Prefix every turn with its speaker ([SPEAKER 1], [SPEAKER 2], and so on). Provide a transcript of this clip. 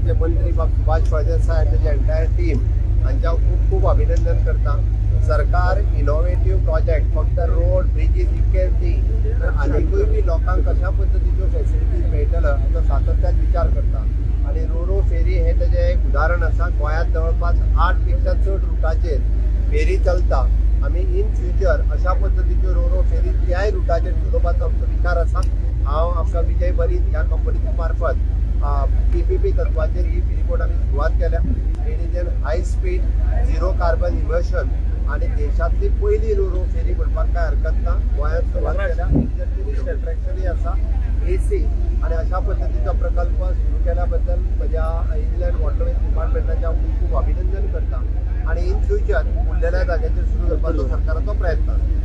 [SPEAKER 1] आमचे मंत्री सुभाष फळदेसाय आणि त्याची एंटायर टीम हांच्या खूप खूप अभिनंदन करता। सरकार इनोवेटिव्ह प्रोजेक्ट फक्त रोड ब्रिजीस इतकेच न्ही तर आनीकूय बी लोकांक कशा पद्दतीच्यो फॅसिलिटीज मेळटल्यो हाचो सातत्यान विचार करता आणि रोरो फेरी हे तेजें एक उदाहरण आसा। गोंयांत जवळपास 8 पेक्षा चड रुटाचेर फेरी चलता। आमी इन फ्युचर अशा पद्दतीच्यो रोरो फेरी त्याय रुटाचेर चलोवपाचो आमचो विचार आसा। हांव आमकां विजय बरीद ह्या कंपनीच्या मार्फत PPP तत्वाचेर ही फेरीबोट आमी सुरवात केल्या। It is an high speed zero carbon immersion आणि देशातली पहिली रोरो फेरी म्हणपाक काय हरकत ना। गोंयांत सुरवात केल्या, टुरिस्ट अट्रॅक्शनूय आसा, AC आणि अशा पद्दतीचो प्रकल्प सुरू केल्याबद्दल म्हज्या इंग्लंड वॉटरवेज डिपार्टमेंटाचे हांव खूब खूब अभिनंदन करता आणि इन फ्युचर उरलेल्या जाग्याचेर सुरू करपाचो सरकाराचो प्रयत्न आसा।